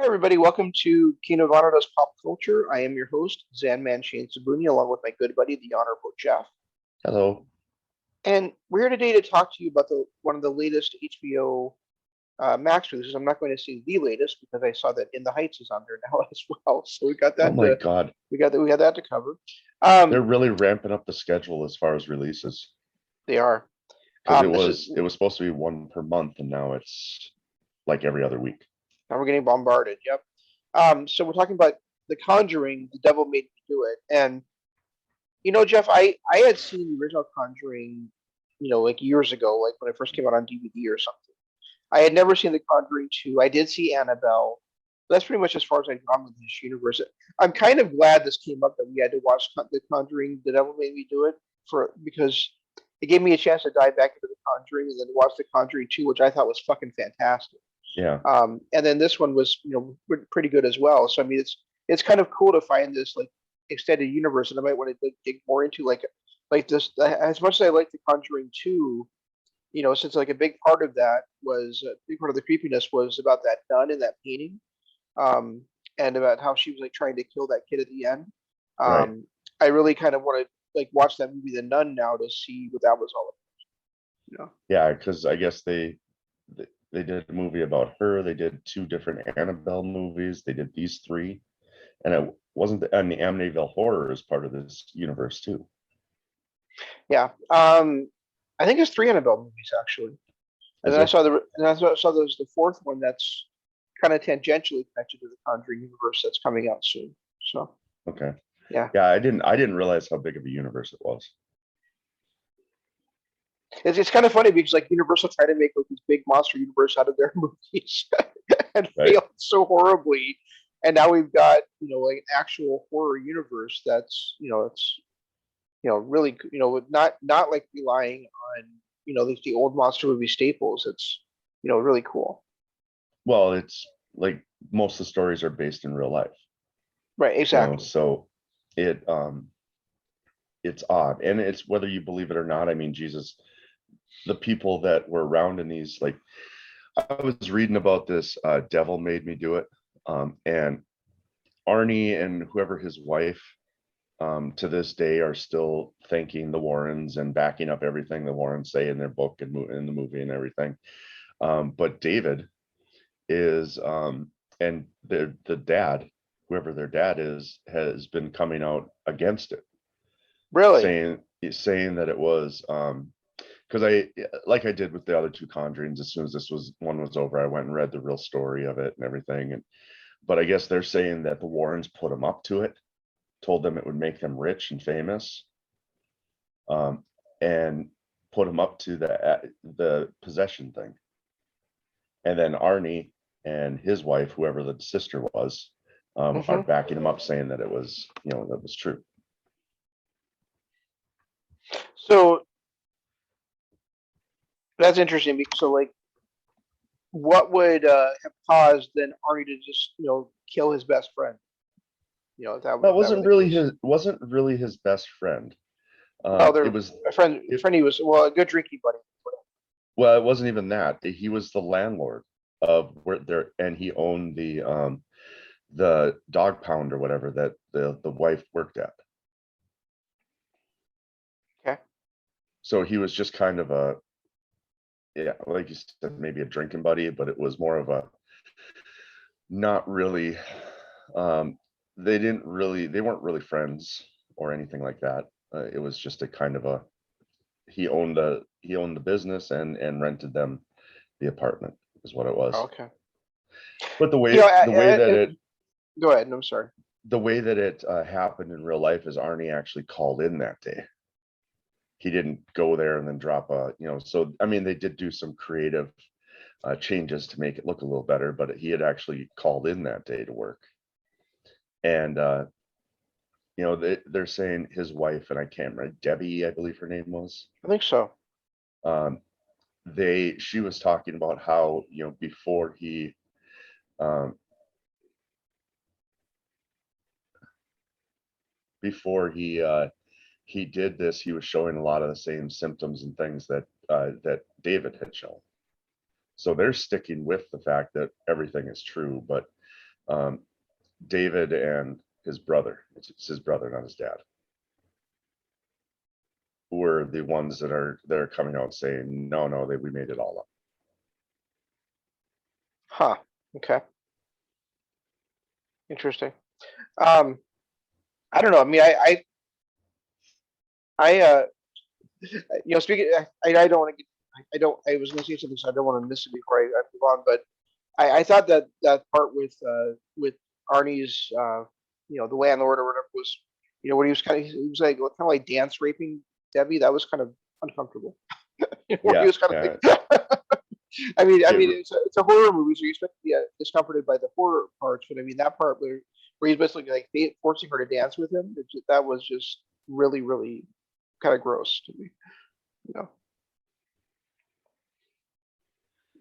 Hi, everybody. Welcome to Kino Vanado's Pop Culture. I am your host, Zanman Shane Sabuni, along with my good buddy, the Honorable Jeff. Hello. And we're here today to talk to you about one of the latest HBO Max releases. I'm not going to say the latest because I saw that In the Heights is on there now as well. So we got Oh that. my God. We got that to cover. They're really ramping up the schedule as far as releases They are. because This is it was supposed to be one per month and now it's like every other week. Now we're getting bombarded. Yep. So we're talking about The Conjuring. The Devil Made Me Do It. And Jeff, I had seen the original Conjuring, like years ago, like when it first came out on DVD or something. I had never seen The Conjuring 2. I did see Annabelle. That's pretty much as far as I've gone with this universe. I'm kind of glad this came up that we had to watch The Conjuring. The Devil Made Me Do It because it gave me a chance to dive back into The Conjuring and then watch The Conjuring 2, which I thought was fucking fantastic. Yeah. And then this one was, pretty good as well. So I mean, it's kind of cool to find this like extended universe, and I might want to dig more into like this. As much as I like The Conjuring 2, since like a big part of that was a big part of the creepiness was about that nun in that painting, um, and about how she was like trying to kill that kid at the end. Right. I really kind of want to like watch that movie The Nun now to see what that was all about. Yeah, because I guess they did a movie about her. They did two different Annabelle movies. They did these three, and it wasn't and the Amityville Horror is part of this universe too. Yeah. I think it's three Annabelle movies actually. And Is then I there? saw there's the fourth one that's kind of tangentially connected to the Conjuring universe that's coming out soon. So Okay. yeah, Yeah, I didn't realize how big of a universe it was. it's kind of funny because like Universal tried to make like this big monster universe out of their movies and Right. failed so horribly, and now we've got like an actual horror universe that's it's really not like relying on the old monster movie staples. It's really cool. Well, it's like most of the stories are based in real life, Right, exactly. so it it's odd. And it's whether you believe it or not. I mean, Jesus, the people that were around in these, like, I was reading about this Devil Made Me Do It. And Arne and whoever his wife to this day are still thanking the Warrens and backing up everything the Warrens say in their book and in the movie and everything. But David is and the dad, whoever their dad is, has been coming out against it, Really? saying that it was because like I did with the other two Conjurings, as soon as this one was over, I went and read the real story of it and everything. And but I guess they're saying that the Warrens put them up to it, told them it would make them rich and famous, and put them up to the possession thing. And then Arnie and his wife, whoever the sister was, are Hmm. backing him up, saying that it was, that was true. So that's interesting. So, like, what would have caused then Arnie to just kill his best friend? That If that were the case. wasn't really his best friend. Well, It they're was a friend. it Friend, he was a good drinking buddy. well, it wasn't even that. He was the landlord of where there, and he owned the dog pound or whatever that the wife worked at. Okay. So he was just kind of a, yeah, like you said, maybe a drinking buddy, but it was more of a not really. Um, they weren't really friends or anything like that. It was just a kind of a he owned the business and rented them the apartment is what it Oh, was. okay. But the way that it Go ahead. I'm sorry. the way that it happened in real life is Arnie actually called in that day. He didn't go there and then drop so I mean, they did do some creative changes to make it look a little better, but he had actually called in that day to work. And they're saying his wife, and I can't remember, Debbie, I believe her name was, I think so. um, she was talking about how um, before he did this, he was showing a lot of the same symptoms and things that David had shown. So they're sticking with the fact that everything is true, but David and his brother, it's his brother, not his dad, were the ones that are coming out saying, no, we made it all up. Huh. Okay. Interesting. I don't know. I mean, speaking, I don't want to get, I was going to say something, so I don't want to miss it before I move on. But I thought that part with Arnie's, the landlord or whatever was, when he was like dance raping Debbie. That was kind of uncomfortable. Where he was kind of like, I mean, it's a horror movie, so you expect to be discomforted by the horror parts, but I mean that part where he's basically like forcing her to dance with him, that was just really, really kind of gross to me.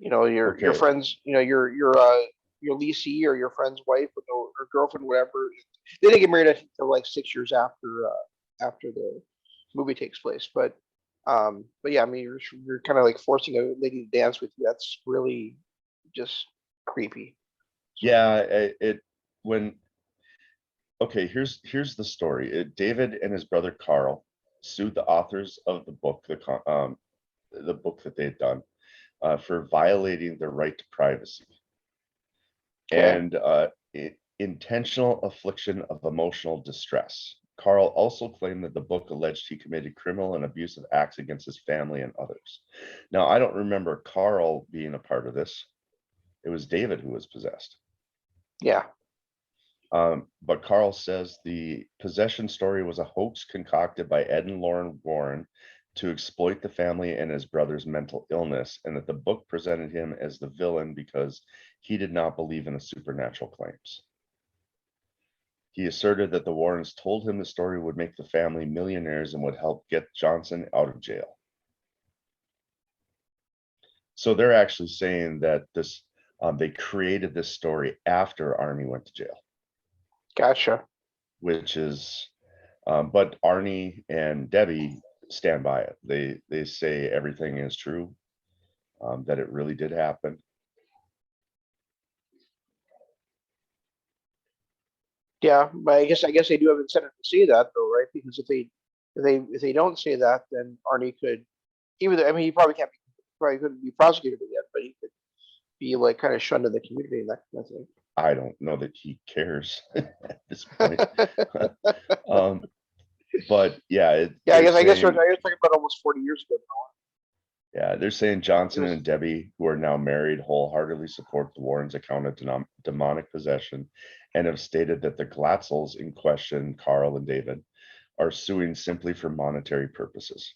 Your friends, your leasee or your friend's wife or girlfriend, whatever. They didn't get married until like 6 years after the movie takes place, but yeah, I mean, you're kind of like forcing a lady to dance with you. That's really just creepy. Yeah, here's the story. David and his brother Carl sued the authors of the book, the book that they'd done, for violating their right to privacy. Okay. And intentional affliction of emotional distress. Carl also claimed that the book alleged he committed criminal and abusive acts against his family and others. Now, I don't remember Carl being a part of this. It was David who was possessed. Yeah. But Carl says the possession story was a hoax concocted by Ed and Lorraine Warren to exploit the family and his brother's mental illness, and that the book presented him as the villain because he did not believe in the supernatural claims. He asserted that the Warrens told him the story would make the family millionaires and would help get Johnson out of jail. So they're actually saying that this they created this story after Arnie went to jail. Gotcha. Which is, but Arnie and Debbie stand by it. They say everything is true, that it really did happen. Yeah, but I guess they do have incentive to say that though, right? Because if they don't say that, then Arnie could, he probably couldn't be prosecuted yet, but he could be like kind of shunned in the community and that kind of thing. I don't know that he cares at this point. But yeah, I guess we're talking about almost 40 years ago now. Yeah, they're saying Johnson and Debbie, who are now married, wholeheartedly support the Warrens' account of demonic possession, and have stated that the Glatzels in question, Carl and David, are suing simply for monetary purposes.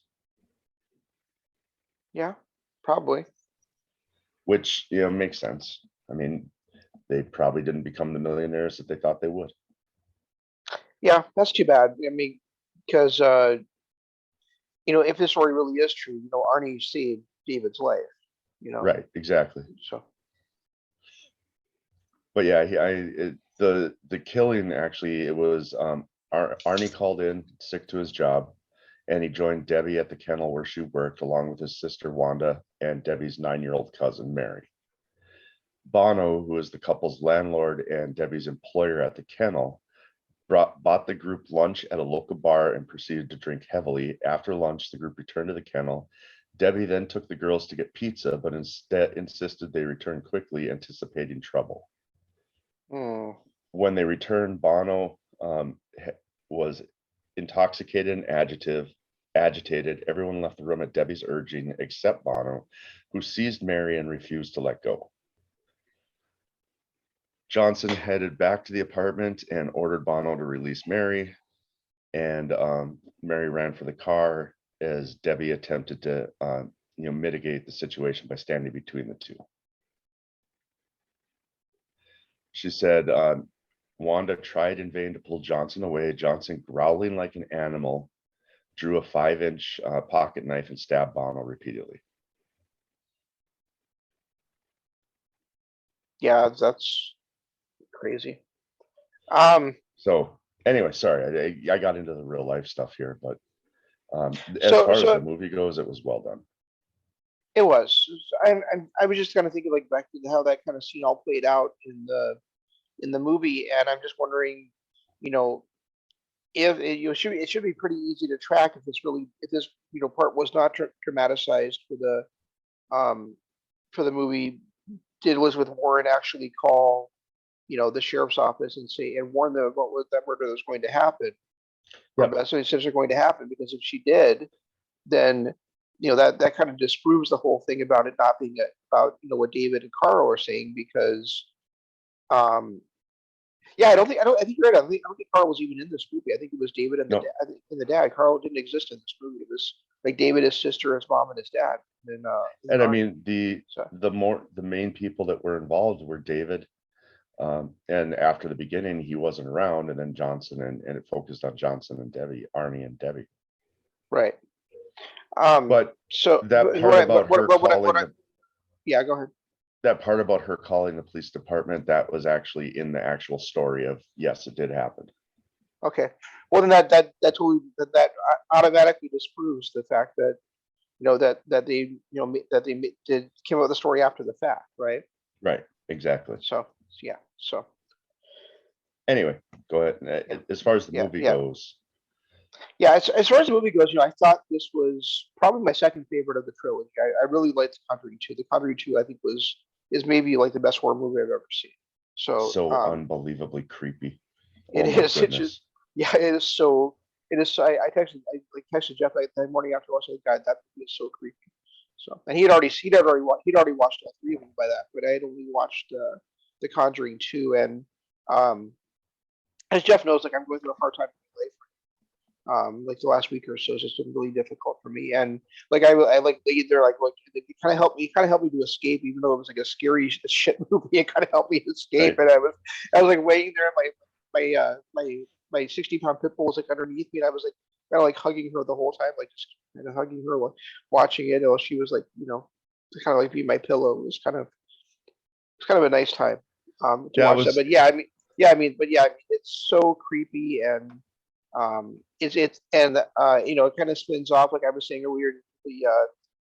Yeah, probably. Which, makes sense. I mean, they probably didn't become the millionaires that they thought they would. Yeah, that's too bad. I mean, because if this story really is true, Arnie saved David's life. Right, exactly. So, but yeah, the killing actually, it was Arnie called in sick to his job, and he joined Debbie at the kennel where she worked, along with his sister Wanda and Debbie's 9-year-old cousin Mary. Bono, who is the couple's landlord and Debbie's employer at the kennel, bought the group lunch at a local bar and proceeded to drink heavily. After lunch, the group returned to the kennel. Debbie then took the girls to get pizza, but instead insisted they return quickly, anticipating trouble. When they returned, Bono was intoxicated and agitated. Everyone left the room at Debbie's urging, except Bono, who seized Mary and refused to let go. Johnson headed back to the apartment and ordered Bono to release Mary, and Mary ran for the car as Debbie attempted to mitigate the situation by standing between the two. She said Wanda tried in vain to pull Johnson away. Johnson, growling like an animal, drew a 5-inch pocket knife and stabbed Bono repeatedly. Yeah, that's crazy. So anyway, sorry, I got into the real life stuff here, but as far as the movie goes, it was well done. It was. I was just kind of thinking like back to how that kind of scene all played out in in the movie, and I'm just wondering, you know, if it, it should be pretty easy to track if this part was not dramatized um for the movie. Did Elizabeth Warren actually call the sheriff's office and say and warn them about what that murder was going to happen, or Yep. that's what says are going to happen? Because if she did, then that kind of disproves the whole thing about it not being about what David and Carl are saying, because um yeah, I think you're right. I don't think Carl was even in this movie. I think it was David and the No. dad and the dad. Carl didn't exist in this movie. It was like David, his sister, his mom, and his dad, and then And I Arnie. mean, So the main people that were involved were David. And after the beginning, he wasn't around, and then Johnson, and it focused on Johnson and Debbie, Arnie and Debbie. right. But So that part about her what calling I, yeah, go ahead. that part about her calling the police department, that was actually in the actual story of, yes, it did happen. Okay. Well, then that totally that automatically disproves the fact that that they that they did came up with the story after the fact, right? Right. Exactly. So yeah. So Anyway, go ahead. yeah. As far as the Yeah. movie Yeah. goes, Yeah, as far as the movie goes, I thought this was probably my second favorite of the trilogy. I really liked The Conjuring 2. The Conjuring 2, I think, is maybe like the best horror movie I've ever seen. So so unbelievably creepy. it Oh my is. It's just goodness. yeah, it is so. It is. I texted Jeff like the morning after watching. God, that movie is so creepy. So and he'd already watched all three of them by that, but I had only watched The Conjuring 2, and um, as Jeff knows, like I'm going through a hard time in my life like the last week or so. It's just been really difficult for me, and like I like they're like it kind of helped me to escape, even though it was like a scary shit movie. It kind of helped me escape, Right. and I was like waiting there, and my 60-pound pit bull was like underneath me, and I was like kind of like hugging her the whole time, like just kind of hugging her while watching it, while she was like to kind of like be my pillow. It's kind of a nice time to Yeah, it watch that. was. But yeah, I mean, it's so creepy, and it's and it kind of spins off like I was saying earlier.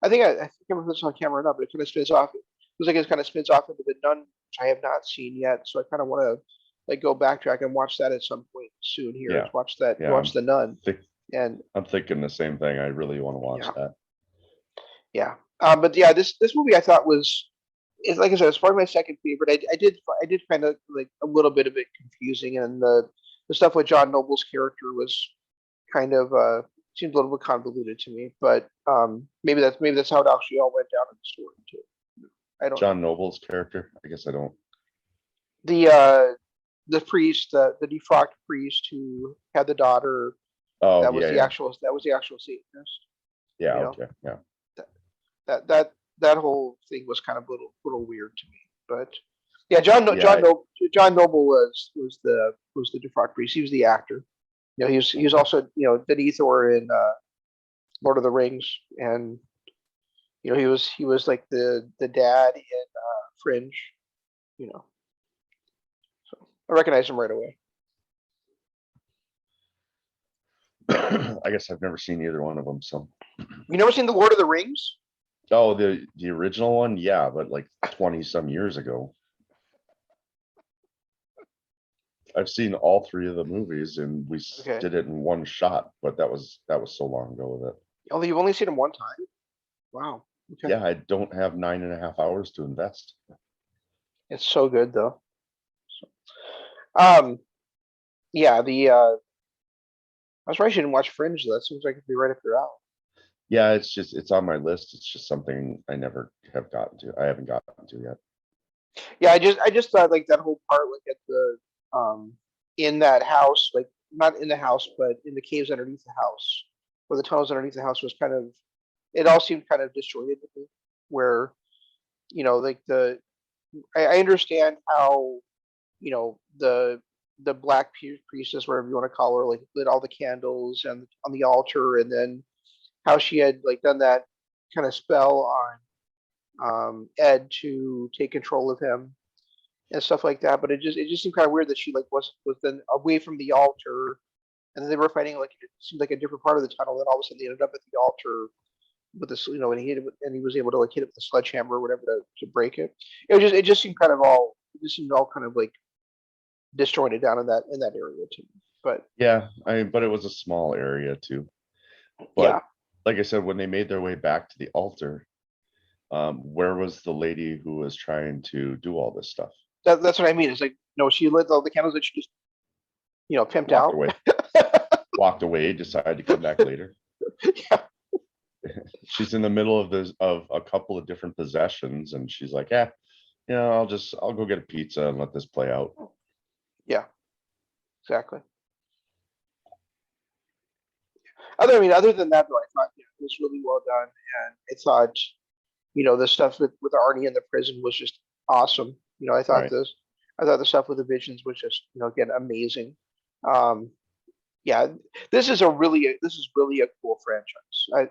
I can't remember if this on camera or not, but it kind of spins off. It looks like it kind of spins off into The Nun, which I have not seen yet. So I kind of want to like go backtrack and watch that at some point soon here. Yeah. To watch that, Yeah. watch The Nun, and I'm thinking the same thing. I really want to watch yeah, that. yeah. But yeah, this movie I thought was, it's like I said, it's probably my second favorite. I did find it like a little bit of it confusing, and the stuff with John Noble's character was kind of seemed a little bit convoluted to me. But maybe that's how it actually all went down in the story too. I don't know. John Noble's character. I guess I don't. The priest, the defrocked priest who had the daughter, Oh yeah, yeah, that was the actual Satanist. yeah. You know Okay, yeah. that that whole thing was kind of a little weird to me. But yeah, Yeah, John Noble was the defrocked priest. He was the actor. He was okay. also Denethor in Lord of the Rings, and he was like the dad in Fringe. You know, so I recognized him right away. I guess I've never seen either one of them. So, You never seen the Lord of the Rings? oh, the original one, yeah, but like 20 some years ago. I've seen all three of the movies, and we Okay. did it in one shot. But that was so long ago that. You've only seen him one time? Wow. Okay. Yeah, I don't have 9.5 hours to invest. It's so good though. Um. Yeah. I was surprised you didn't watch Fringe though. That seems like it'd be right up your alley. Yeah, it's on my list. It's just something I never have gotten to. I haven't gotten to yet. Yeah. I just thought like that whole part like at the in that house, like not in the house, but in the caves underneath the house, where the tunnels underneath the house was kind of, it all seemed kind of disjointed to me. Where like I understand how the black priestess, whatever you want to call her, like lit all the candles and on the altar, and then how she had like done that kind of spell on Ed to take control of him and stuff like that. But it just seemed kind of weird that she like was then away from the altar, and then they were fighting like it seemed like a different part of the tunnel. Then all of a sudden they ended up at the altar with this, and he hit it and he was able to like hit it with a sledgehammer or whatever to break it. It just seemed kind of all it just seemed all kind of like disjointed down in that area too. But Yeah, but it was a small area too. yeah, But like I said, when they made their way back to the altar, where was the lady who was trying to do all this stuff? that's what I mean. It's like, no, she lit all the candles that she just, pimped Walked out. away, walked away, decided to come back later. Yeah. She's in the middle of a couple of different possessions, and she's like, "Yeah, I'll go get a pizza and let this play out." Yeah, exactly. Other than that, though, I thought it was really well done, and I thought, the stuff with Arnie in the prison was just awesome. Right. I thought the stuff with the visions was just, again, amazing. Um, yeah, this is really a cool franchise. I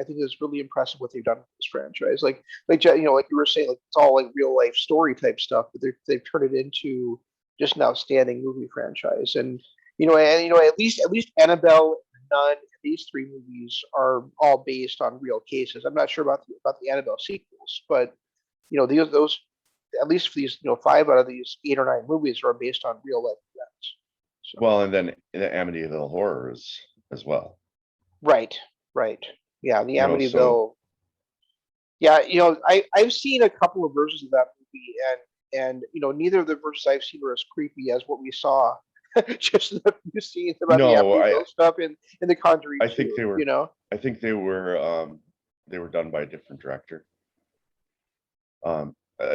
think it's really impressive what they've done with this franchise. Like like you were saying, like it's all like real life story type stuff, but they've turned it into just an outstanding movie franchise. And at least Annabelle and Nun, these three movies are all based on real cases. I'm not sure about the Annabelle sequels, but those at least for these 5 out of these 8 or 9 movies are based on real life events. So. Well, and then the Amityville horrors as well. Right, right. Yeah, the So Amityville. Yeah, I've seen a couple of versions of that movie, and neither of the versions I've seen are as creepy as what we saw just in a few scenes about the no, Amityville stuff in the Conjuring I 2, think they were, I think they were done by a different director.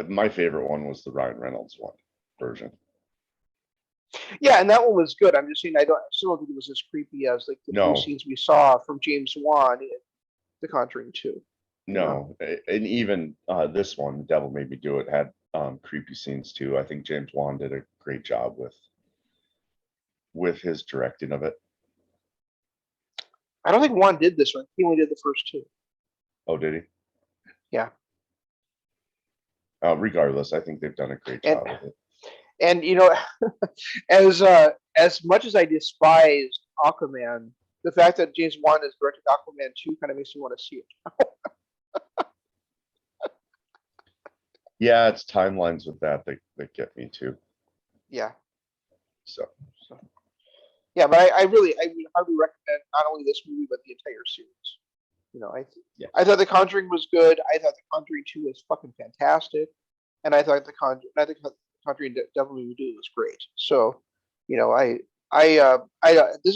My favorite one was the Ryan Reynolds one version. Yeah, and that one was good. I'm just saying I still don't think it was as creepy as like the few No, scenes we saw from James Wan in The Conjuring 2. no, and even this one, The Devil Made Me Do It, had creepy scenes too. I think James Wan did a great job with his directing of it. I don't think Wan did this one. He only did the first 2. Oh, did he? Yeah. Regardless, I think they've done a great And job with it. and as much as I despised Aquaman, the fact that James Wan has directed Aquaman 2 kind of makes me want to see it. Yeah, it's timelines with that get me too. Yeah. So Yeah, but I would hardly recommend not only this movie but the entire series. I thought The Conjuring was good. I thought The Conjuring 2 was fucking fantastic, and I thought The Conjuring Devil May Do was great. So, this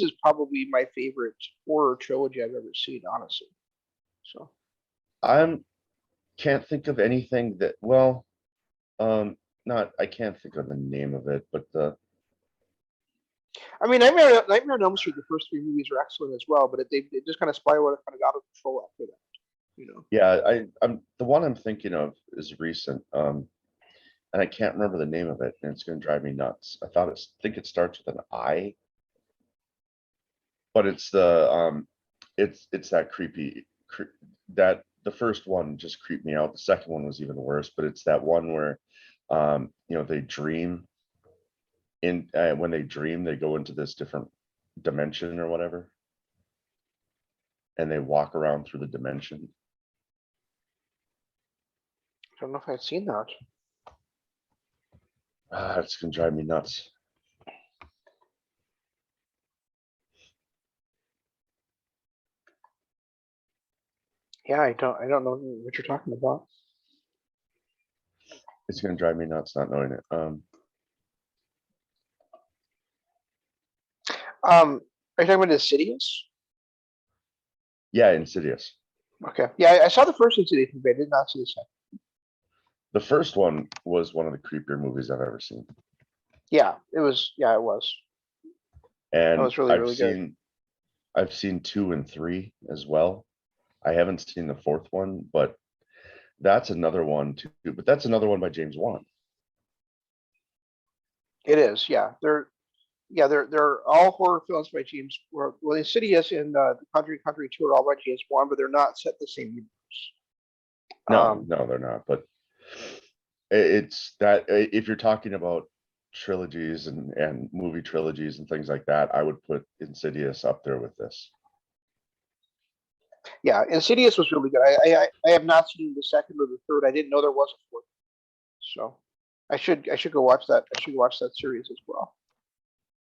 is probably my favorite horror trilogy I've ever seen, honestly. So I can't think of anything that not I can't think of the name of it, but I mean, Nightmare on Elm Street, the first 3 movies are excellent as well, but they just kind of spiraled kind of out of control after that. Yeah, I'm the one I'm thinking of is recent, and I can't remember the name of it, and it's going to drive me nuts. Think it starts with an I, but it's it's that that the first one just creeped me out. The second one was even worse, but it's that one where they dream when they dream they go into this different dimension or whatever, and they walk around through the dimension. I don't know if I've seen that. It's gonna drive me nuts. Yeah, I don't know what you're talking about. It's gonna drive me nuts not knowing it. Are you talking about Insidious? Yeah, Insidious. Okay. Yeah, I saw the first Insidious movie. I did not see the second. The first one was one of the creepier movies I've ever seen. Yeah, it was. Yeah, it was. And That was really good. I've seen 2 and 3 as well. I haven't seen the 4th one, but that's another one too. But that's another one by James Wan. It is. Yeah, they're all horror films by James. Well, Insidious and the Conjuring 2 are all by James Wan, but they're not set the same universe. No, they're not. But it's that if you're talking about trilogies and movie trilogies and things like that, I would put Insidious up there with this. Yeah, Insidious was really good. I have not seen the second or the third. I didn't know there was a fourth. So I should go watch that. I should watch that series as well.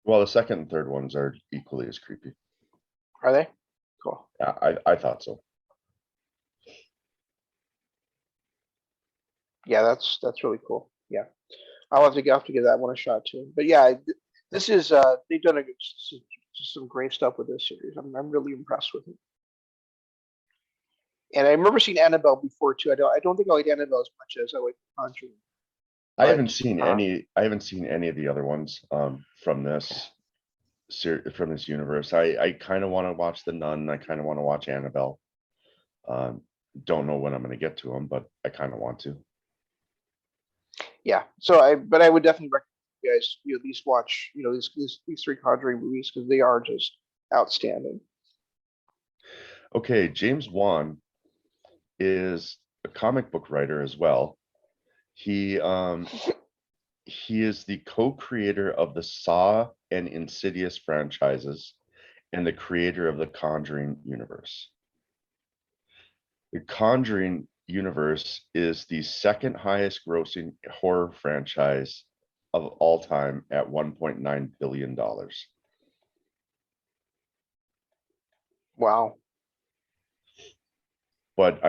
Well, the second and third ones are equally as creepy. Are they? Cool. Yeah, I thought so. Yeah, that's really cool. Yeah, I'll have to give that one a shot too. But yeah, this is they've done some great stuff with this series. I'm really impressed with it. And I remember seeing Annabelle before too. I don't think I like Annabelle as much as I like Conjuring. I haven't But seen any of the other ones from this universe. I kind of want to watch The Nun. I kind of want to watch Annabelle. Don't know when I'm going to get to them, but I kind of want to. yeah, but I would definitely recommend you guys at least watch these three Conjuring movies because they are just outstanding. Okay, James Wan is a comic book writer as well. He is the co-creator of the Saw and Insidious franchises and the creator of the Conjuring universe. The Conjuring universe is the second highest grossing horror franchise of all time at $1.9 billion. Wow. But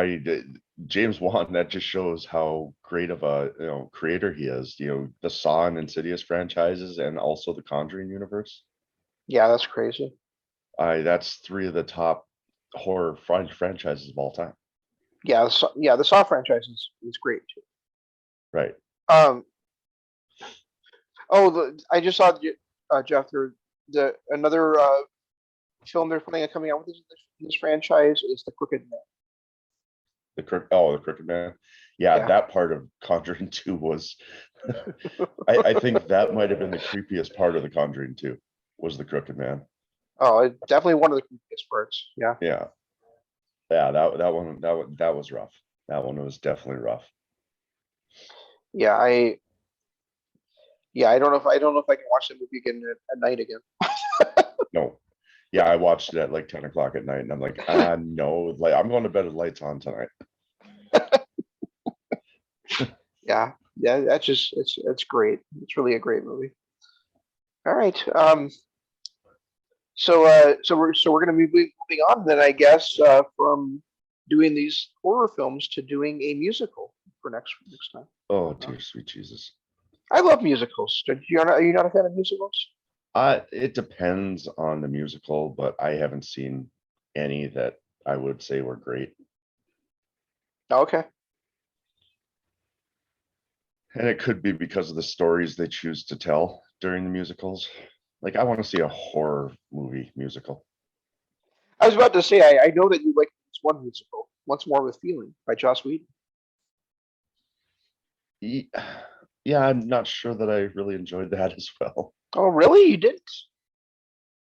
James Wan, that just shows how great of a creator he is. The Saw and Insidious franchises and also the Conjuring universe. Yeah, that's crazy. That's three of the top horror franchises of all time. Yeah, the Saw franchise is great too. Right. I just saw Jeff. Another film they're planning on coming out with this franchise is The Crooked Man. The Crooked Man. Yeah, that part of Conjuring 2 was I think that might have been the creepiest part of the Conjuring 2 was the Crooked Man. Oh, definitely one of the creepiest parts. Yeah. Yeah. Yeah, that was rough. That one was definitely rough. Yeah, I don't know if I can watch the movie again at night again. No. Yeah, I watched it at like 10 o'clock at night and I'm like, no, like I'm going to bed with lights on tonight. Yeah, that's just it's great. It's really a great movie. All right. So we're gonna be moving on then, I guess, from doing these horror films to doing a musical for next time. Oh, dear sweet Jesus. I love musicals. Are you not a fan of musicals? It depends on the musical, but I haven't seen any that I would say were great. Okay. And it could be because of the stories they choose to tell during the musicals. Like, I want to see a horror movie musical. I was about to say, I know that you like this one musical, Once More with Feeling by Joss Whedon. Yeah, I'm not sure that I really enjoyed that as well. Oh, really? You didn't?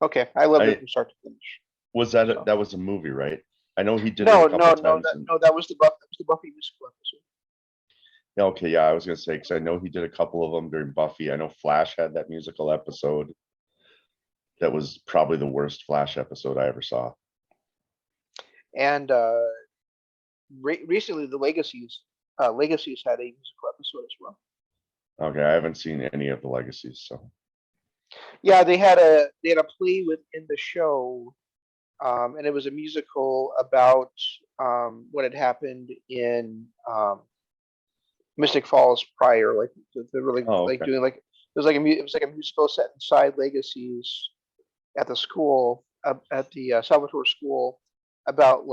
Okay, I loved it from start to finish. Was that that was a movie, right? I know he did No, it a couple times. that was the Buffy musical episode. Okay, yeah, I was gonna say because I know he did a couple of them during Buffy. I know Flash had that musical episode. That was probably the worst Flash episode I ever saw. And recently, the Legacies had a musical episode as well. Okay, I haven't seen any of the Legacies, so. Yeah, they had a play within the show, and it was a musical about what had happened in Mystic Falls prior, like the really like doing like it was like a musical set inside Legacies at the school at the Salvatore school about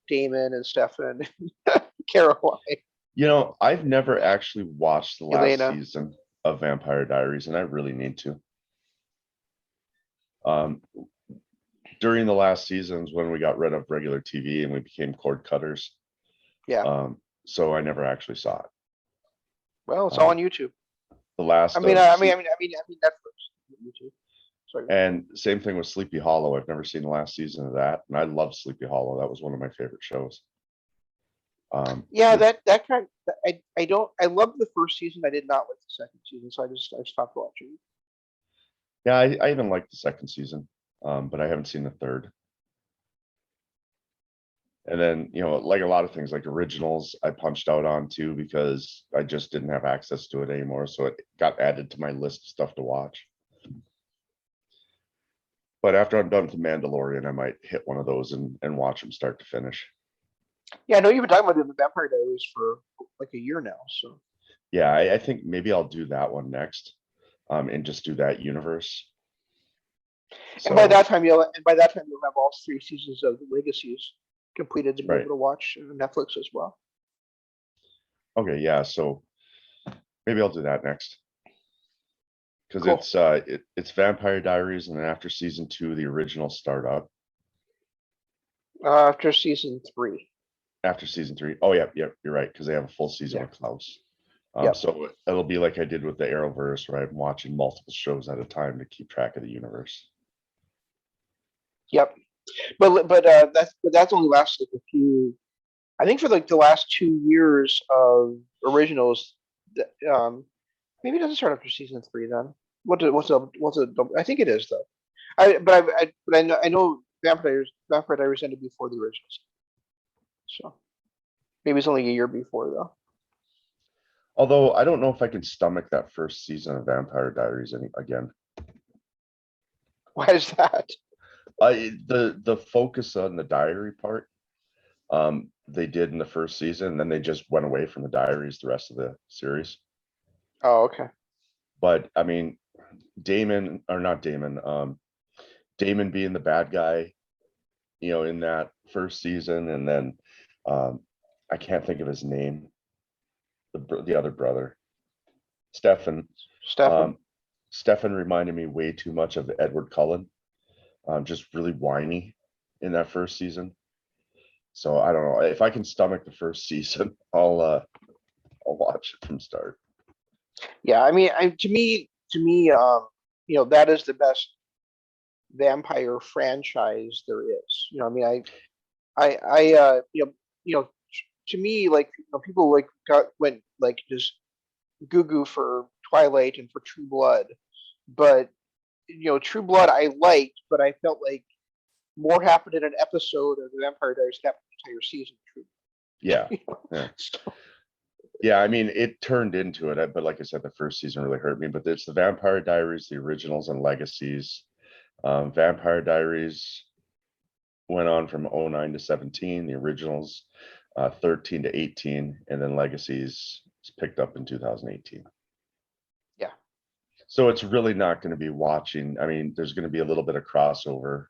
Damon and Stefan and Caroline. I've never actually watched the last Elena. season of Vampire Diaries, and I really need to. During the last seasons when we got rid of regular TV and we became cord cutters. Yeah. So I never actually saw it. Well, it's all on YouTube. The last. I mean Netflix. YouTube. Sorry. And same thing with Sleepy Hollow. I've never seen the last season of that, and I love Sleepy Hollow. That was one of my favorite shows. Yeah, that kind. I loved the first season. I did not like the second season, so I stopped watching. Yeah, I even liked the second season, but I haven't seen the third. And then, like a lot of things like originals, I punched out on too because I just didn't have access to it anymore. So it got added to my list of stuff to watch. But after I'm done with The Mandalorian, I might hit one of those and watch them start to finish. Yeah, I know you've been talking about the Vampire Diaries for like a year now. So yeah, I think maybe I'll do that one next, and just do that universe. and by that time you'll have all 3 seasons of the Legacies completed to be able to watch on Netflix as well. Okay, yeah, so maybe I'll do that next. Because Cool. it's Vampire Diaries, and then after season 2, the original start up. After season 3. After season 3. Oh yeah, you're right, because they have a full season with Klaus. So it'll be like I did with the Arrowverse, where I'm watching multiple shows at a time to keep track of the universe. Yep. But that's only lasted a few. I think for like the last 2 years of originals, maybe it doesn't start after season 3 then. I think it is though. I know Vampire Diaries ended before the originals. So maybe it's only a year before though. Although I don't know if I can stomach that first season of Vampire Diaries again. Why is that? The focus on the diary part, they did in the first season, and then they just went away from the diaries the rest of the series. Oh, okay. But I mean, Damon being the bad guy, in that first season, and then I can't think of his name. The other brother, Stefan. Stefan reminded me way too much of Edward Cullen. Just really whiny in that first season. So I don't know if I can stomach the first season. I'll watch it from start. Yeah, I mean, to me, that is the best vampire franchise there is. I mean, to me, like people like went like just goo for Twilight and for True Blood, but True Blood I liked, but I felt like more happened in an episode of the Vampire Diaries happened the entire season. True. Yeah. Yeah. Yeah, I mean, it turned into it, but like I said, the first season really hurt me. But it's the Vampire Diaries, the originals, and Legacies. Vampire Diaries went on from 09 to 17, the originals 13 to 18, and then Legacies picked up in 2018. Yeah. So it's really not going to be watching. I mean, there's going to be a little bit of crossover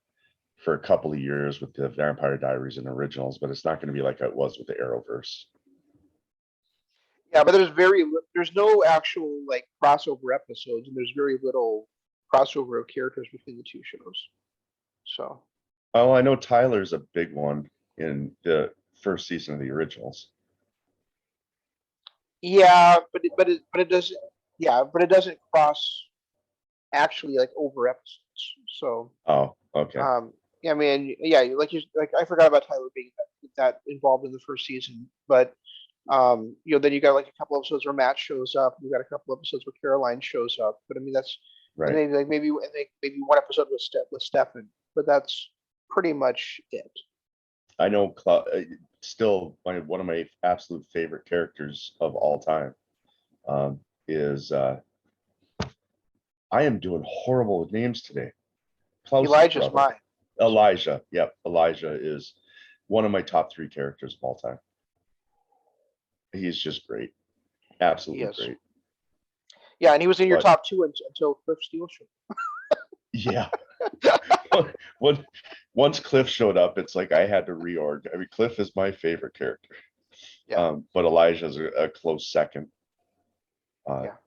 for a couple of years with the Vampire Diaries and originals, but it's not going to be like it was with the Arrowverse. Yeah, but there's no actual like crossover episodes, and there's very little crossover of characters between the two shows. So. Oh, I know Tyler's a big one in the first season of the originals. Yeah, but it doesn't. Yeah, but it doesn't cross actually like over episodes. So. Oh, okay. Yeah, I mean, yeah, like I forgot about Tyler being that involved in the first season, but then you got like a couple episodes where Matt shows up. You got a couple episodes where Caroline shows up. But I mean, that's right. And they, like maybe one episode with Stefan, but that's pretty much it. I know still one of my absolute favorite characters of all time is I am doing horrible with names today. Klaus's Elijah's brother. mine. Elijah. Yep. Elijah is one of my top 3 characters of all time. He's just great. Absolutely great. Yeah, and he was in your top 2 until Cliff Steele showed up. Yeah. Once Cliff showed up, it's like I had to reorg. I mean, Cliff is my favorite character. Yeah. But Elijah's a close second. But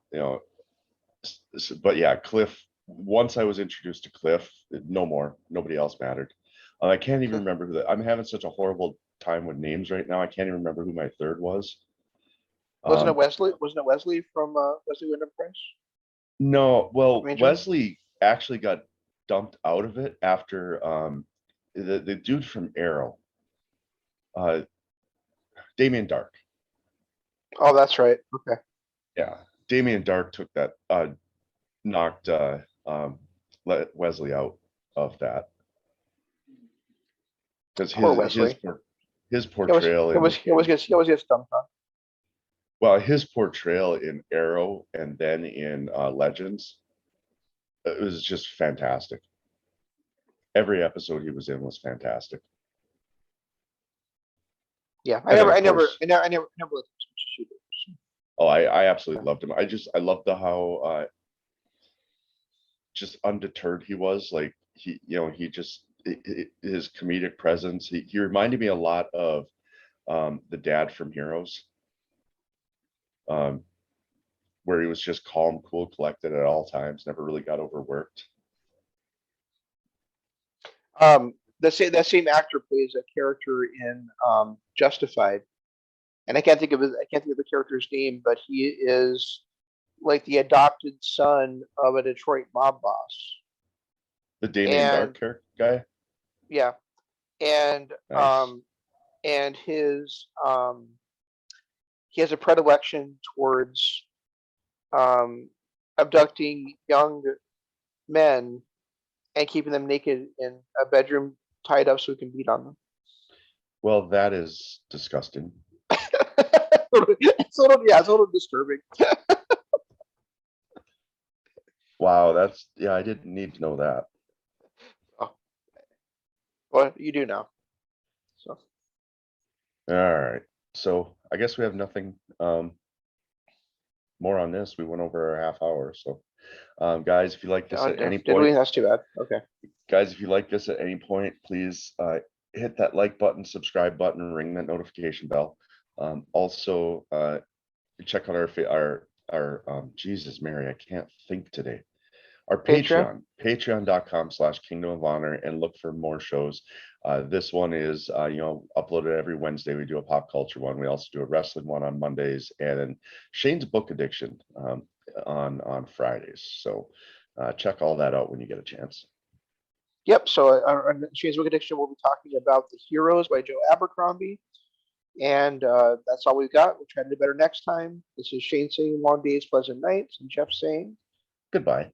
yeah, Cliff, once I was introduced to Cliff, nobody else mattered. I can't even remember I'm having such a horrible time with names right now. I can't even remember who my third was. Wasn't it Wesley? Wasn't it Wesley from Wesley Wyndham Price? No, well, Wesley actually got dumped out of it after the dude from Arrow, Damien Dark. Oh, that's right. Okay. Yeah, Damien Dark took that, knocked Wesley out of that because his his He always portrayal he always he always gets he always gets dumped on. well, his portrayal in Arrow and then in Legends, it was just fantastic. Every episode he was in was fantastic. Yeah, And then of course, I never let him shoot it. oh, I absolutely loved him. I loved the how just undeterred he was. Like he just his comedic presence. He reminded me a lot of the dad from Heroes, um, where he was just calm, cool, collected at all times, never really got overworked. That same actor plays a character in Justified, and I can't think of the character's name, but he is like the adopted son of a Detroit mob boss. The Damien And Dark guy, yeah, and nice. and his he has a predilection towards um abducting young men and keeping them naked in a bedroom tied up so he can beat on them. Well, that is disgusting. It's a little disturbing. Wow, that's yeah, I didn't need to know that. Oh, well, you do now. So All right. So I guess we have nothing more on this. We went over a half hour. So guys, if you like this at any did we? point, That's too bad. Okay. guys, if you like this at any point, please hit that like button, subscribe button, ring that notification bell. Also, check out our Jesus Mary, I can't think today. Our Patreon. patreon.com/Kingdom of Honor, and look for more shows. This one is uploaded every Wednesday. We do a pop culture one. We also do a wrestling one on Mondays, and then Shane's book addiction on Fridays. So check all that out when you get a chance. Yep. So on Shane's Book Addiction, we'll be talking about The Heroes by Joe Abercrombie. And that's all we've got. We'll try to do better next time. This is Shane saying long days, pleasant nights, and Jeff saying Goodbye.